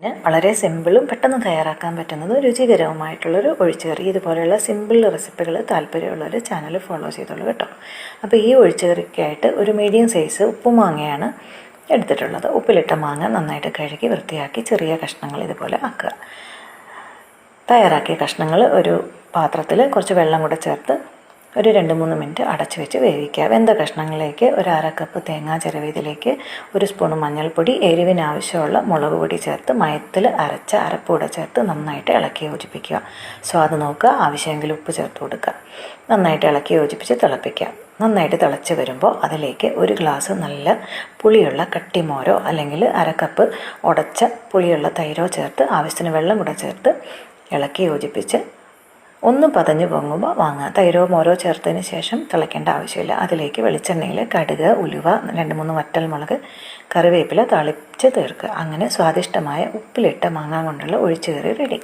പിന്നെ വളരെ സിമ്പിളും പെട്ടെന്ന് തയ്യാറാക്കാൻ പറ്റുന്നതും രുചികരവുമായിട്ടുള്ളൊരു ഒഴിച്ചുകറി. ഇതുപോലെയുള്ള സിമ്പിൾ റെസിപ്പികൾ താല്പര്യമുള്ളവർ ചാനൽ ഫോളോ ചെയ്തോളൂ കേട്ടോ. അപ്പോൾ ഈ ഒഴിച്ചുകറിക്കായിട്ട് ഒരു മീഡിയം സൈസ് ഉപ്പുമാങ്ങയാണ് എടുത്തിട്ടുള്ളത്. ഉപ്പിലിട്ട മാങ്ങ നന്നായിട്ട് കഴുകി വൃത്തിയാക്കി ചെറിയ കഷ്ണങ്ങൾ ഇതുപോലെ ആക്കുക. തയ്യാറാക്കിയ കഷ്ണങ്ങൾ ഒരു പാത്രത്തിൽ കുറച്ച് വെള്ളം കൂടെ ചേർത്ത് ഒരു 2-3 മിനിറ്റ് അടച്ചു വെച്ച് വേവിക്കുക. വെന്ത കഷ്ണങ്ങളിലേക്ക് ഒരു 1/2 കപ്പ് തേങ്ങാ ചിരവിയതിലേക്ക് 1 സ്പൂൺ മഞ്ഞൾപ്പൊടി, എരിവിന് ആവശ്യമുള്ള മുളക് പൊടി ചേർത്ത് മയത്തിൽ അരച്ച അരപ്പൂടെ ചേർത്ത് നന്നായിട്ട് ഇളക്കി യോജിപ്പിക്കുക. സ്വാദ് നോക്കുക, ആവശ്യമെങ്കിൽ ഉപ്പ് ചേർത്ത് കൊടുക്കുക. നന്നായിട്ട് ഇളക്കി യോജിപ്പിച്ച് തിളപ്പിക്കുക. നന്നായിട്ട് തിളച്ച് വരുമ്പോൾ അതിലേക്ക് 1 ഗ്ലാസ് നല്ല പുളിയുള്ള കട്ടിമോരോ അല്ലെങ്കിൽ 1/2 കപ്പ് ഉടച്ച പുളിയുള്ള തൈരോ ചേർത്ത് ആവശ്യത്തിന് വെള്ളം കൂടെ ചേർത്ത് ഇളക്കി യോജിപ്പിച്ച് ഒന്ന് പതഞ്ഞ് പൊങ്ങുമ്പോൾ വാങ്ങുക. തൈരോ മോരോ ചേർത്തതിന് ശേഷം തിളയ്ക്കേണ്ട ആവശ്യമില്ല. അതിലേക്ക് വെളിച്ചെണ്ണയിൽ കടുക്, ഉലുവ, 2-3 വറ്റൽമുളക്, കറിവേപ്പില താളിച്ച് തീർക്കുക. അങ്ങനെ സ്വാദിഷ്ടമായ ഉപ്പിലിട്ട മാങ്ങ കൊണ്ടുള്ള ഒഴിച്ചുകറി റെഡി.